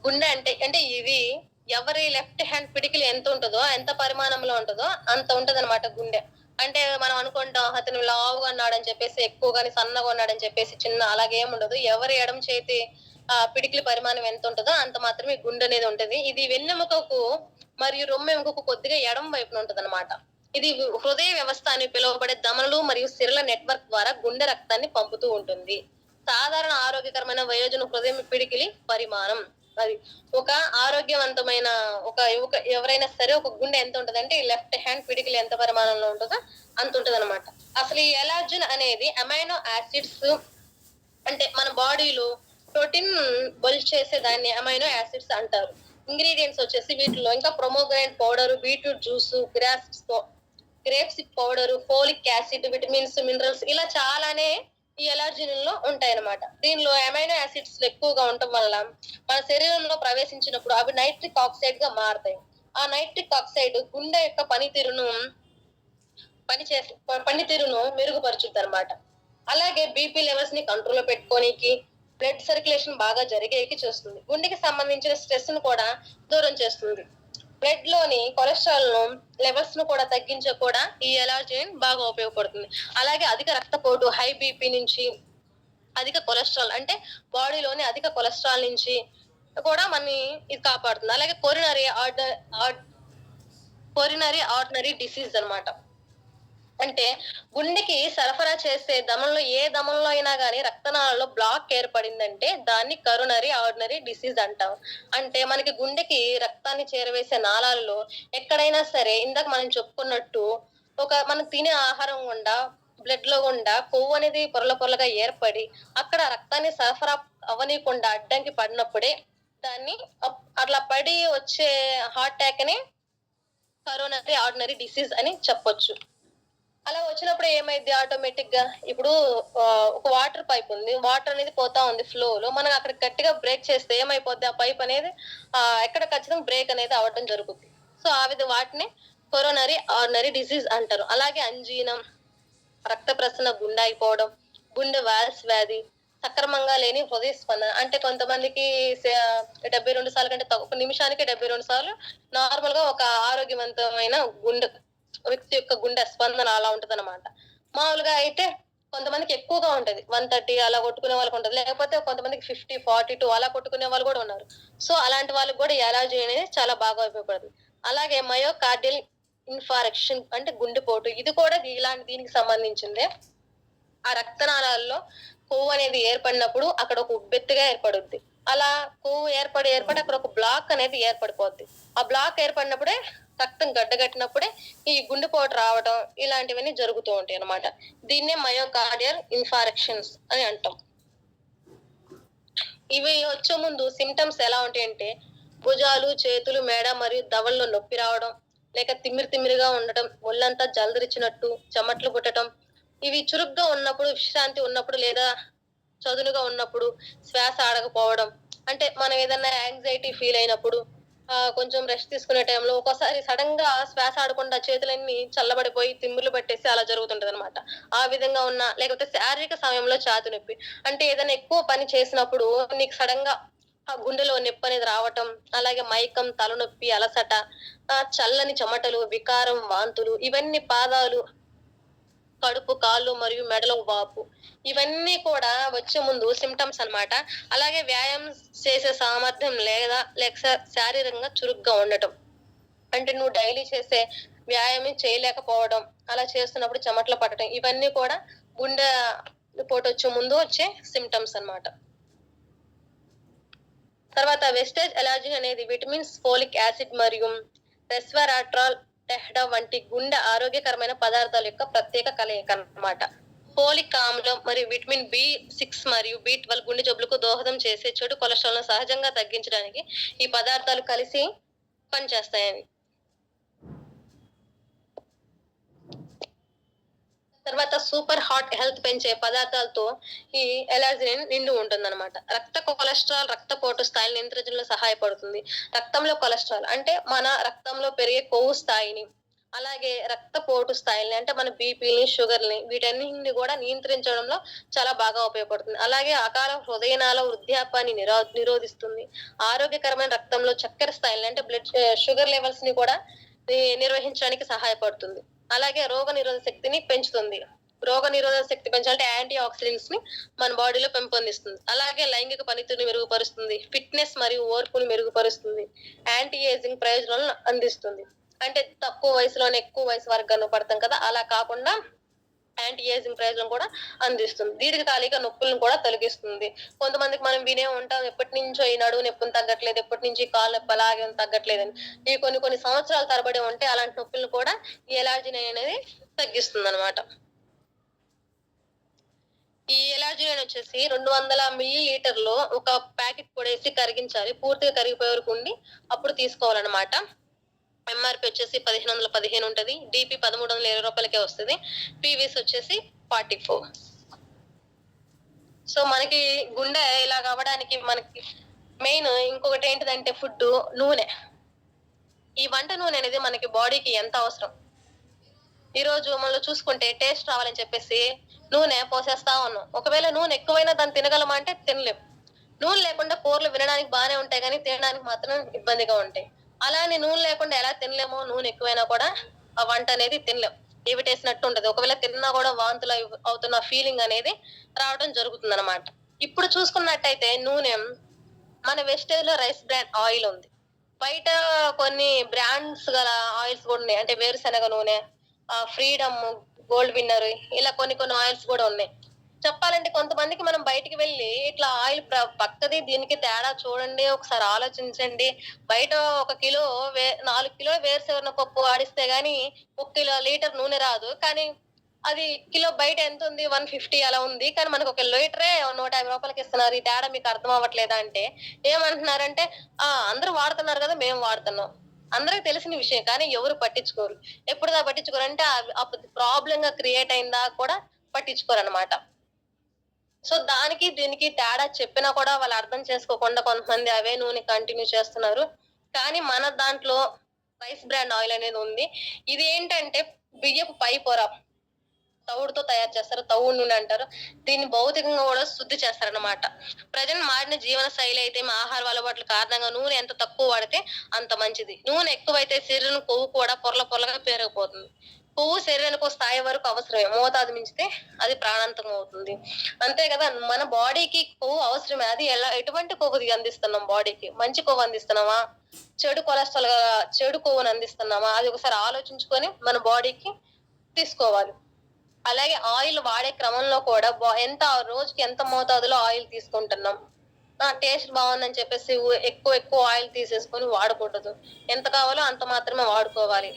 గుండె అంటే ఇది ఎవరి లెఫ్ట్ హ్యాండ్ పిడికిలి ఎంత ఉంటుందో, ఎంత పరిమాణంలో ఉంటుందో అంత ఉంటదన్నమాట గుండె. అంటే మనం అనుకుంటాం అతను లావుగా ఉన్నాడని చెప్పేసి, ఎక్కువగాని సన్నగా ఉన్నాడని చెప్పేసి చిన్న అలాగేం ఉండదు. ఎవరి ఎడమ చేతి పిడికిలి పరిమాణం ఎంత ఉంటుందో అంత మాత్రమే గుండె అనేది ఉంటది. ఇది వెన్నెముకకు మరియు రొమ్మెముకకు కొద్దిగా ఎడమ వైపున ఉంటదన్నమాట. ఇది హృదయ వ్యవస్థ అని పిలువబడే ధమనులు మరియు సిరల నెట్వర్క్ ద్వారా గుండె రక్తాన్ని పంపుతూ ఉంటుంది. సాధారణ ఆరోగ్యకరమైన వయోజన హృదయం పిడికిలి పరిమాణం అది. ఒక ఆరోగ్యవంతమైన ఎవరైనా సరే ఒక గుండె ఎంత ఉంటదంటే ఈ లెఫ్ట్ హ్యాండ్ పిడికిలి ఎంత పరిమాణంలో ఉంటుందో అంత ఉంటదన్నమాట. అసలు ఈ ఎలార్జిన్ అనేది అమైనో యాసిడ్స్, అంటే మన బాడీలో ప్రోటీన్ బల్క్ చేసే దాన్ని అమైనో యాసిడ్స్ అంటారు. ఇంగ్రీడియంట్స్ వచ్చేసి వీటిలో ఇంకా pomegranate powder, beetroot juice, grapes powder, folic acid, vitamins, minerals ఇలా చాలానే ఈ ఎలార్జిన్ లో ఉంటాయన్నమాట. దీనిలో అమైనో యాసిడ్స్ ఎక్కువగా ఉండటం వల్ల మన శరీరంలో ప్రవేశించినప్పుడు అవి నైట్రిక్ ఆక్సైడ్ గా మారతాయి. ఆ నైట్రిక్ ఆక్సైడ్ గుండె యొక్క పనితీరును మెరుగుపరుచుద్ది అనమాట. అలాగే బీపీ లెవెల్స్ ని కంట్రోల్ పెట్టుకోనికి, బ్లడ్ సర్క్యులేషన్ బాగా జరిగేకి చేస్తుంది. గుండెకి సంబంధించిన స్ట్రెస్ ను కూడా దూరం చేస్తుంది. బ్లడ్ లోని కొలెస్ట్రాల్ లెవెల్స్ ను కూడా తగ్గించే కూడా ఈ ఎలార్జినిన్ బాగా ఉపయోగపడుతుంది. అలాగే అధిక రక్తపోటు, హై బీపీ నుంచి, అధిక కొలెస్ట్రాల్ అంటే బాడీలోని అధిక కొలెస్ట్రాల్ నుంచి కూడా మనని ఇది కాపాడుతుంది. అలాగే కొరినరీ కొరినరీ ఆర్డినరీ డిసీజ్ అన్నమాట. అంటే గుండెకి సరఫరా చేసే ధమనిలో అయినా గాని రక్తనాళాల్లో బ్లాక్ ఏర్పడిందంటే దాన్ని కరోనరీ ఆర్డినరీ డిసీజ్ అంటాం. అంటే మనకి గుండెకి రక్తాన్ని చేరవేసే నాళాలలో ఎక్కడైనా సరే ఇందాక మనం చెప్పుకున్నట్టు మనం తినే ఆహారం గుండా బ్లడ్‌లో గుండా కొవ్వు అనేది పొరలు పొరలుగా ఏర్పడి అక్కడ రక్తాన్ని సరఫరా అవ్వనీయకుండా అడ్డంకి పడినప్పుడే దాన్ని అట్లా పడి వచ్చే హార్ట్ అటాక్‌ని కరోనరీ ఆర్డినరీ డిసీజ్ అని చెప్పొచ్చు. అలా వచ్చినప్పుడు ఏమైద్ది ఆటోమేటిక్‌గా ఇప్పుడు ఒక వాటర్ పైప్ ఉంది. వాటర్ అనేది పోతా ఉంది ఫ్లోలో. మనం అక్కడ గట్టిగా బ్రేక్ చేస్తే ఏమైపోద్ది ఆ పైప్ అనేది ఎక్కడ ఖచ్చితంగా బ్రేక్ అనేది అవ్వడం జరుగుద్ది. సో, ఆ వాటిని కొరోనరీ ఆర్డినరీ డిసీజ్ అంటారు. అలాగే అంజీనా, రక్త ప్రసరణ గుండె ఆగిపోవడం, గుండె వాల్స్ వ్యాధి, సక్రమంగా లేని హృదయ స్పందన. అంటే కొంతమందికి 72 సార్లు కంటే ఒక నిమిషానికి 72 సార్లు నార్మల్‌గా ఒక ఆరోగ్యవంతమైన వ్యక్తి యొక్క గుండె స్పందన అలా ఉంటదన్నమాట. మామూలుగా అయితే కొంతమందికి ఎక్కువగా ఉంటది. 130 అలా కొట్టుకునే వాళ్ళకుంటది. లేకపోతే కొంతమందికి 50, 42 అలా కొట్టుకునే వాళ్ళు గూడా ఉన్నారు. సో, అలాంటి వాళ్ళకి గూడా ఈ అలర్జీ అనేది చాలా బాగా ఉపయోగపడుతుంది. అలాగే మయోకార్డియల్ ఇన్ఫార్క్షన్ అంటే గుండెపోటు. ఇది కూడా దీనికి సంబంధించిందే. ఆ రక్తనాళాల్లో కొవ్వనేది ఏర్పడినప్పుడు అక్కడ ఒక ఉబ్బెత్తుగా ఏర్పడుద్ది. అలా కొవ్వు ఏర్పడి అక్కడ ఒక బ్లాక్ అనేది ఏర్పడిపోద్ది. ఆ బ్లాక్ ఏర్పడినప్పుడే రక్తం గడ్డగట్టినప్పుడే ఈ గుండెపోటు రావడం ఇలాంటివన్నీ జరుగుతూ ఉంటాయన్నమాట. దీన్నే మయోకార్డియల్ ఇన్ఫార్క్షన్స్ అని అంటాం. ఇవి వచ్చే ముందు సింప్టమ్స్ ఎలా ఉంటాయంటే భుజాలు, చేతులు, మెడ మరియు దవడలో నొప్పి రావడం, లేక తిమ్మిరిగా ఉండటం, ఒళ్ళంతా జలదరించినట్టు, చెమట్లు పుట్టటం, ఇవి చురుగ్గా ఉన్నప్పుడు, విశ్రాంతి ఉన్నప్పుడు లేదా చదునుగా ఉన్నప్పుడు, శ్వాస ఆడకపోవడం, అంటే మనం ఏదన్నా యాంగ్జైటీ ఫీల్ అయినప్పుడు, కొంచెం రెస్ట్ తీసుకునే టైంలో ఒక్కోసారి సడెన్‌గా శ్వాస ఆడకుండా చేతులన్నీ చల్లబడిపోయి తిమ్మిర్లు పట్టేసి అలా జరుగుతుంటదనమాట. ఆ విధంగా లేకపోతే శారీరక సమయంలో ఛాతీ నొప్పి. అంటే ఏదైనా ఎక్కువ పని చేసినప్పుడు నీకు సడెన్‌గా ఆ గుండెలో నొప్పనేది రావటం, అలాగే మైకం, తలనొప్పి, అలసట, చల్లని చెమటలు, వికారం, వాంతులు, ఇవన్నీ పాదాలు, కడుపు, కాళ్ళు మరియు మెడలో వాపు. ఇవన్నీ కూడా వచ్చే ముందు సింప్టమ్స్ అన్నమాట. అలాగే వ్యాయామం చేసే సామర్థ్యం లేక శారీరకంగా చురుగ్గా ఉండటం. అంటే నువ్వు డైలీ చేసే వ్యాయామం చేయలేకపోవడం, అలా చేస్తున్నప్పుడు చెమటలు పట్టడం, ఇవన్నీ కూడా గుండె పోటొచ్చే ముందు వచ్చే సింప్టమ్స్ అన్నమాట. తర్వాత వెస్టేజ్ అలర్జీ అనేది విటమిన్స్, ఫోలిక్ యాసిడ్ మరియు రెస్వెరాట్రాల్, టెహ్డా వంటి గుండె ఆరోగ్యకరమైన పదార్థాల యొక్క ప్రత్యేక కలయిక అన్నమాట. ఫోలిక్ ఆమ్లం మరియు విటమిన్ B6 మరియు B12 గుండె జబ్బులకు దోహదం చేసే చెడు కొలెస్ట్రాల్‌ను సహజంగా తగ్గించడానికి ఈ పదార్థాలు కలిసి పనిచేస్తాయని. తర్వాత సూపర్ హాట్ హెల్త్ పెంచే పదార్థాలతో ఈ అలర్జీ నిండి ఉంటుందన్నమాట. రక్త కొలెస్ట్రాల్ రక్తపోటు స్థాయిని నియంత్రించడంలో సహాయపడుతుంది. రక్తంలో కొలెస్ట్రాల్ అంటే మన రక్తంలో పెరిగే కొవ్వు స్థాయిని, అలాగే రక్తపోటు స్థాయిల్ని అంటే మన బీపీని, షుగర్‌ని వీటన్నిటిని కూడా నియంత్రించడంలో చాలా బాగా ఉపయోగపడుతుంది. అలాగే అకాల హృదయనాళ వృద్ధాప్యాన్ని నిరోధిస్తుంది. ఆరోగ్యకరమైన రక్తంలో చక్కెర స్థాయిల్ని అంటే షుగర్ లెవెల్స్‌ని కూడా నిర్వహించడానికి సహాయపడుతుంది. అలాగే రోగనిరోధక శక్తిని పెంచుతుంది. రోగనిరోధక శక్తి పెంచాలంటే యాంటీ ఆక్సిడెంట్స్ ని మన బాడీలో పెంపొందిస్తుంది. అలాగే లైంగిక పనితీరుని మెరుగుపరుస్తుంది. ఫిట్‌నెస్ మరియు ఓర్పుని మెరుగుపరుస్తుంది. యాంటీ ఏజింగ్ ప్రయోజనాలను అందిస్తుంది. అంటే తక్కువ వయసులోనే ఎక్కువ వయసు వరకు కనపడతాం కదా! అలా కాకుండా యాంటీ ఏజింగ్ ప్రయోజనం కూడా అందిస్తుంది. దీర్ఘకాలిక నొప్పులను కూడా తొలగిస్తుంది. కొంతమందికి మనం వినే ఉంటాం ఎప్పటినుంచో ఈ నడుము నొప్పులు తగ్గట్లేదు, ఎప్పటినుంచి ఈ కాలు నొప్పి అలాగే తగ్గట్లేదని. ఇవి కొన్ని సంవత్సరాల తరబడి ఉంటే అలాంటి నొప్పులను కూడా ఈ అలర్జీ అనేది తగ్గిస్తుందన్నమాట. ఈ ఎలాజిన్ వచ్చేసి 200 మిల్లీ లీటర్‌లో ఒక ప్యాకెట్ పొడేసి కరిగించాలి. పూర్తిగా కరిగిపోయే వరకు ఉండి అప్పుడు తీసుకోవాలన్నమాట. ఎంఆర్‌పీ వచ్చేసి 1515 ఉంటది. డీపీ రూ. 1320కే వస్తది. పీవీఎస్ వచ్చేసి 44. సో మనకి గుండె ఇలాగ అవ్వడానికి మనకి మెయిన్ ఇంకొకటి ఏంటిదంటే నూనె. ఈ వంట నూనె అనేది మనకి బాడీకి ఎంత అవసరం. ఈరోజు మనం చూసుకుంటే టేస్ట్ రావాలని చెప్పేసి నూనె పోసేస్తా ఉన్నాం. ఒకవేళ నూనె ఎక్కువైనా దాన్ని తినగలమా అంటే తినలేం. నూనె లేకుండా కూరలు వినడానికి బానే ఉంటాయి గానీ తినడానికి మాత్రం ఇబ్బందిగా ఉంటాయి. అలా అని నూనె లేకుండా ఎలా తినలేమో నూనె ఎక్కువైనా కూడా ఆ వంట అనేది తినలేం. ఏవిటేసినట్టు ఉంటది. ఒకవేళ తిన్నా కూడా వాంతులు అవుతున్న ఫీలింగ్ అనేది రావడం జరుగుతుందన్నమాట. ఇప్పుడు చూసుకున్నట్టయితే నూనె మన వెస్టేజ్‌లో రైస్ బ్రాన్ ఆయిల్ ఉంది. బయట కొన్ని బ్రాండ్స్ గల ఆయిల్స్ కూడా ఉన్నాయి. అంటే వేరుశనగ నూనె, ఫ్రీడమ్, గోల్డ్ విన్నర్ ఇలా కొన్ని కొన్ని ఆయిల్స్ కూడా ఉన్నాయి. చెప్పాలంటే కొంతమందికి మనం బయటికి వెళ్లి ఇట్లా ఆయిల్ పక్కది దీనికి తేడా చూడండి, ఒకసారి ఆలోచించండి. బయట 1 కిలో 4 కిలో వేరుశనగ పప్పు ఆడిస్తే గాని 1 కిలో లీటర్ నూనె రాదు. కానీ అది కిలో బయట ఎంతుంది? 150 అలా ఉంది. కానీ మనకు 1 లీటరే రూ. 150కి ఇస్తున్నారు. ఈ తేడా మీకు అర్థం అవ్వట్లేదా అంటే, ఏమంటున్నారంటే, అందరూ వాడుతున్నారు కదా! మేము వాడుతున్నాం. అందరికి తెలిసిన విషయం. కానీ ఎవరు పట్టించుకోరు. ఎప్పుడుదా పట్టించుకోరంటే అప్పుడు ప్రాబ్లమ్‌గా క్రియేట్ అయిందా కూడా పట్టించుకోరనమాట. సో, దానికి దీనికి తేడా చెప్పినా కూడా వాళ్ళు అర్థం చేసుకోకుండా కొంతమంది అవే నూనె కంటిన్యూ చేస్తున్నారు. కానీ మన దాంట్లో రైస్ బ్రాన్ ఆయిల్ అనేది ఉంది. ఇది ఏంటంటే బియ్యపు పై పొర. తవుడుతో తయారు చేస్తారు. తవుడు నూనె అంటారు. దీన్ని భౌతికంగా కూడా శుద్ధి చేస్తారన్నమాట. ప్రజెంట్ మారిన జీవన శైలి అయితే మా ఆహార అలవాట్ల కారణంగా నూనె ఎంత తక్కువ వాడితే అంత మంచిది. నూనె ఎక్కువైతే శరీరం కొవ్వు కూడా పొరల పొరలుగా పెరిగిపోతుంది. కొవ్వు శరీరానికి ఒక స్థాయి వరకు అవసరమే. మోతాదు మించితే అది ప్రాణాంతకం అవుతుంది. అంతే కదా! మన బాడీకి కొవ్వు అవసరమే. అది ఎటువంటి కొవ్వు అందిస్తున్నాం బాడీకి? మంచి కొవ్వు అందిస్తున్నామా? చెడు కొలెస్ట్రాల్ చెడు కొవ్వుని అందిస్తున్నామా? అది ఒకసారి ఆలోచించుకొని మన బాడీకి తీసుకోవాలి. అలాగే ఆయిల్ వాడే క్రమంలో కూడా ఎంత రోజుకి ఎంత మోతాదులో ఆయిల్ తీసుకుంటున్నాం. టేస్ట్ బాగుందని చెప్పేసి ఎక్కువ ఎక్కువ ఆయిల్ తీసేసుకొని వాడకూడదు. ఎంత కావాలో అంత మాత్రమే వాడుకోవాలి.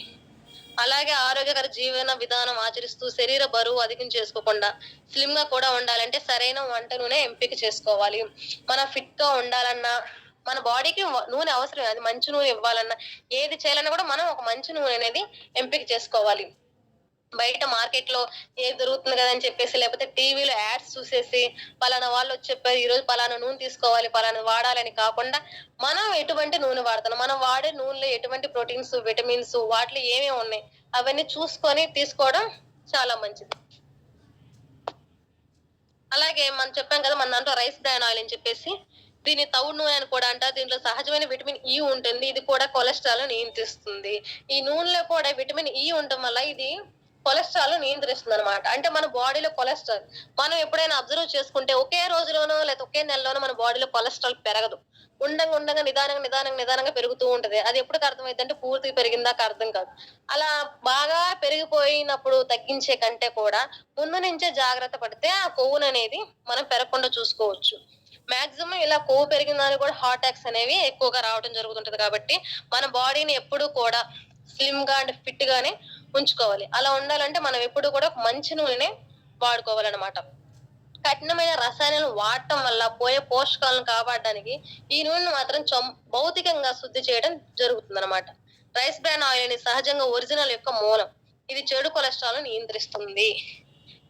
అలాగే ఆరోగ్యకర జీవన విధానం ఆచరిస్తూ శరీర బరువు అధికం చేసుకోకుండా స్లిమ్ గా కూడా ఉండాలంటే సరైన వంట నూనె ఎంపిక చేసుకోవాలి. మనం ఫిట్ గా ఉండాలన్నా మన బాడీకి నూనె అవసరం. అది మంచి నూనె ఇవ్వాలన్నా ఏది చేయాలన్నా కూడా మనం ఒక మంచి నూనె అనేది ఎంపిక చేసుకోవాలి. బయట మార్కెట్ లో ఏది దొరుకుతుంది కదా అని చెప్పేసి లేకపోతే టీవీలో యాడ్స్ చూసేసి పలానా వాళ్ళు వచ్చి చెప్పారు ఈ రోజు పలానా నూనె తీసుకోవాలి, పలానా వాడాలని కాకుండా మనం ఎటువంటి నూనె వాడుతున్నాం, మనం వాడే నూనెలో ఎటువంటి ప్రోటీన్స్, విటమిన్స్ వాటిలో ఏమేమి ఉన్నాయి అవన్నీ చూసుకొని తీసుకోవడం చాలా మంచిది. అలాగే మనం చెప్పాం కదా మన దాంట్లో రైస్ బ్రాన్ ఆయిల్ అని చెప్పేసి, దీన్ని తవుడు నూనె అని కూడా అంటారు. దీంట్లో సహజమైన విటమిన్ ఇ ఉంటుంది. ఇది కూడా కొలెస్ట్రాల్ నియంత్రిస్తుంది. ఈ నూనెలో కూడా విటమిన్ ఇ ఉండటం వల్ల ఇది కొలెస్ట్రాల్ నియంత్రిస్తుంది అనమాట. అంటే మన బాడీలో కొలెస్ట్రాల్ మనం ఎప్పుడైనా అబ్జర్వ్ చేసుకుంటే ఒకే రోజులోనో లేదా ఒకే నెలలోనో మన బాడీలో కొలెస్ట్రాల్ పెరగదు. ఉండంగా ఉండంగా నిదానంగా పెరుగుతూ ఉంటది. అది ఎప్పటికి అర్థమైంది అంటే పూర్తిగా పెరిగిందాక అర్థం కాదు. అలా బాగా పెరిగిపోయినప్పుడు తగ్గించే కంటే కూడా ముందు నుంచే జాగ్రత్త పడితే ఆ కొవ్వుననేది మనం పెరగకుండా చూసుకోవచ్చు. మాక్సిమం ఇలా కొవ్వు పెరిగిన దానికి కూడా హార్ట్ అటాక్స్ అనేవి ఎక్కువగా రావడం జరుగుతుంటది కాబట్టి మన బాడీని ఎప్పుడూ కూడా స్లిమ్ గా అండ్ ఫిట్ గానే ఉంచుకోవాలి. అలా ఉండాలంటే మనం ఎప్పుడు కూడా మంచి నూనెనే వాడుకోవాలన్నమాట. కఠినమైన రసాయనాలు వాడటం వల్ల పోయే పోషకాలను కాపాడడానికి ఈ నూనెను మాత్రం భౌతికంగా శుద్ధి చేయడం జరుగుతుందన్నమాట. రైస్ బ్రాన్ ఆయిల్ అనేది సహజంగా ఒరిజినల్ యొక్క మూలం. ఇది చెడు కొలెస్ట్రాల్ నియంత్రిస్తుంది.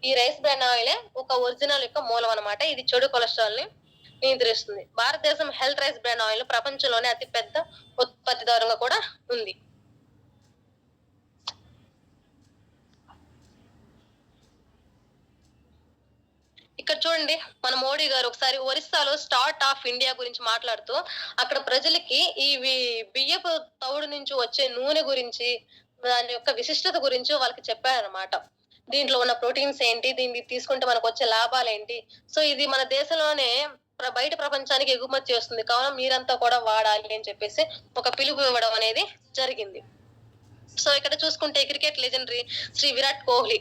ఈ రైస్ బ్రాన్ ఆయిలే ఒక ఒరిజినల్ యొక్క మూలం అన్నమాట. ఇది చెడు కొలెస్ట్రాల్ ని నియంత్రిస్తుంది. భారతదేశం హెల్త్ రైస్ బ్రాన్ ఆయిల్ ప్రపంచంలోనే అతి పెద్ద ఉత్పత్తిదారుగా కూడా ఉంది. ఇక్కడ చూడండి మన మోడీ గారు ఒకసారి ఒరిస్సాలో స్టార్ట్ ఆఫ్ ఇండియా గురించి మాట్లాడుతూ అక్కడ ప్రజలకి ఈ బియ్యపు తవుడు నుంచి వచ్చే నూనె గురించి దాని యొక్క విశిష్టత గురించి వాళ్ళకి చెప్పారనమాట. దీంట్లో ఉన్న ప్రోటీన్స్ ఏంటి, దీన్ని తీసుకుంటే మనకు వచ్చే లాభాలు ఏంటి, సో ఇది మన దేశంలోనే బయట ప్రపంచానికి ఎగుమతి చేస్తుంది కావున మీరంతా కూడా వాడాలి అని చెప్పేసి ఒక పిలుపు ఇవ్వడం అనేది జరిగింది. సో ఇక్కడ చూసుకుంటే క్రికెట్ లెజెండరీ శ్రీ విరాట్ కోహ్లీ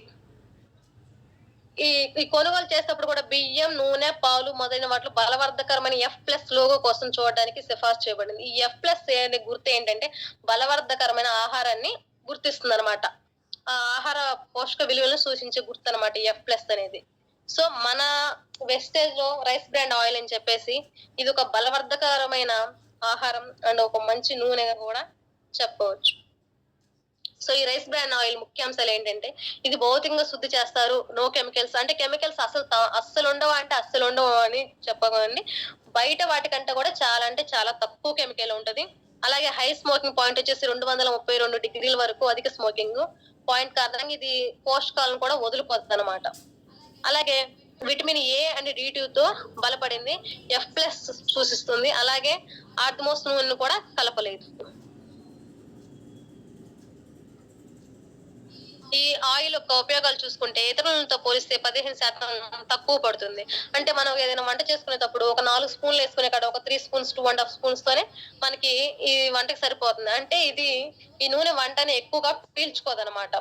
ఈ కొనుగోలు చేసేటప్పుడు కూడా బియ్యం, నూనె, పాలు మొదలైన వాటిలో బలవర్ధకరమైన F+ లోగో కోసం చూడడానికి సిఫార్సు చేయబడింది. ఈ F+ అనే గుర్తు ఏంటంటే బలవర్ధకరమైన ఆహారాన్ని గుర్తిస్తుందన్నమాట. ఆ ఆహార పోషక విలువలను సూచించే గుర్తు అన్నమాట ఈ F+ అనేది. సో మన వెస్టేజ్ లో రైస్ బ్రాన్ ఆయిల్ అని చెప్పేసి ఇది ఒక బలవర్ధకరమైన ఆహారం అండ్ ఒక మంచి నూనెగా కూడా చెప్పవచ్చు. సో ఈ రైస్ బ్రాన్ ఆయిల్ ముఖ్యాంశాలు ఏంటంటే ఇది భౌతికంగా శుద్ధి చేస్తారు, నో కెమికల్స్. అంటే కెమికల్స్ అస్సలు ఉండవు అంటే అస్సలు ఉండవు అని చెప్పకండి. బయట వాటికంటే కూడా చాలా అంటే చాలా తక్కువ కెమికల్ ఉంటది. అలాగే హై స్మోకింగ్ పాయింట్ వచ్చేసి 232 డిగ్రీల వరకు అధిక స్మోకింగ్ పాయింట్ కారణంగా ఇది పోషకాలను కూడా వదులుకోద్ది అనమాట. అలాగే విటమిన్ ఏ అండ్ D2 తో బలపడింది, F+ సూచిస్తుంది. అలాగే ఆర్తమోస్ నూనెను కూడా కలపలేదు. ఈ ఆయిల్ యొక్క ఉపయోగాలు చూసుకుంటే ఇతరులతో పోలిస్తే 15% తక్కువ పడుతుంది. అంటే మనం ఏదైనా వంట చేసుకునేటప్పుడు ఒక 4 స్పూన్లు యేసుకునే కాడ ఒక 3 స్పూన్స్, 2 ½ స్పూన్స్‌తోనే మనకి ఈ వంటకి సరిపోతుంది. అంటే ఈ నూనె వంటని ఎక్కువగా పీల్చుకోదనమాట.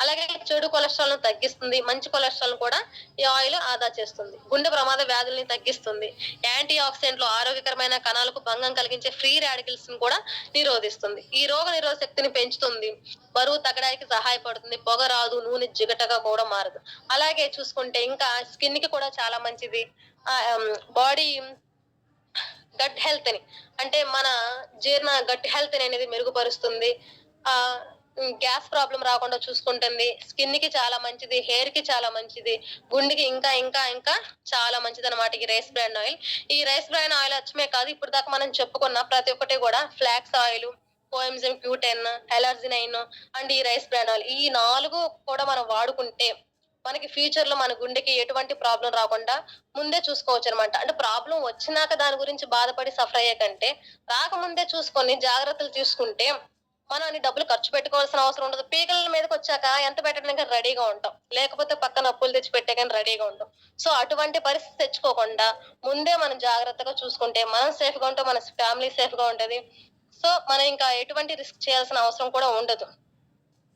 అలాగే చెడు కొలెస్ట్రాల్‌ను తగ్గిస్తుంది. మంచి కొలెస్ట్రాల్‌ను కూడా ఈ ఆయిల్ ఆదా చేస్తుంది. గుండె ప్రమాద వ్యాధుల్ని తగ్గిస్తుంది. యాంటీ ఆక్సిడెంట్లు ఆరోగ్యకరమైన కణాలకు భంగం కలిగించే ఫ్రీ రాడికల్స్‌ని కూడా నిరోధిస్తుంది. ఈ రోగ నిరోధక శక్తిని పెంచుతుంది. బరువు తగ్గడానికి సహాయపడుతుంది. పొగ రాదు. నూనె జిగటగా కూడా మారదు. అలాగే చూసుకుంటే ఇంకా స్కిన్‌కి కూడా చాలా మంచిది. బాడీ గట్ హెల్త్‌ని అంటే మన గట్ హెల్త్‌ని అనేది మెరుగుపరుస్తుంది. ఆహ్, గ్యాస్ ప్రాబ్లమ్ రాకుండా చూసుకుంటుంది. స్కిన్‌కి చాలా మంచిది. హెయిర్‌కి చాలా మంచిది. గుండెకి ఇంకా చాలా మంచిదనమాట ఈ రైస్ బ్రాన్ ఆయిల్. ఈ రైస్ బ్రాన్ ఆయిల్ అచ్చమే కాదు ఇప్పటిదాకా మనం చెప్పుకున్న ప్రతి ఒక్కటి గూడా flax oil, coenzyme Q10, L arginine and ఈ రైస్ బ్రాన్ ఆయిల్. ఈ 4 కూడా మనం వాడుకుంటే మనకి ఫ్యూచర్‌లో మన గుండెకి ఎటువంటి ప్రాబ్లమ్ రాకుండా ముందే చూసుకోవచ్చనమాట. అంటే ప్రాబ్లమ్ వచ్చినాక దాని గురించి బాధపడి సఫర్ అయ్యే కంటే, రాకముందే చూసుకొని జాగ్రత్తలు తీసుకుంటే, మనం అన్ని డబ్బులు ఖర్చు పెట్టుకోవాల్సిన అవసరం ఉండదు. పీకల మీదకొచ్చాక ఎంత పెట్టడానికి రెడీగా ఉంటాం. లేకపోతే పక్కన అప్పులు తెచ్చి పెట్టే గాని రెడీగా ఉంటాం. సో, అటువంటి పరిస్థితి తెచ్చుకోకుండా ముందే మనం జాగ్రత్తగా చూసుకుంటే, మనం సేఫ్‌గా ఉంటాం. మన ఫ్యామిలీ సేఫ్‌గా ఉంటది. సో, మనం ఇంకా ఎటువంటి రిస్క్ చేయాల్సిన అవసరం కూడా ఉండదు.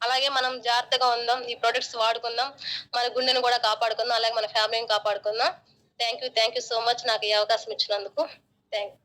అలాగే మనం జాగ్రత్తగా ఉందాం. ఈ ప్రొడక్ట్స్ వాడుకుందాం. మన గుండెని గూడా కాపాడుకుందాం. అలాగే మన ఫ్యామిలీని కాపాడుకుందాం. థాంక్ యూ సో మచ్ నాకు ఈ అవకాశం ఇచ్చినందుకు. థాంక్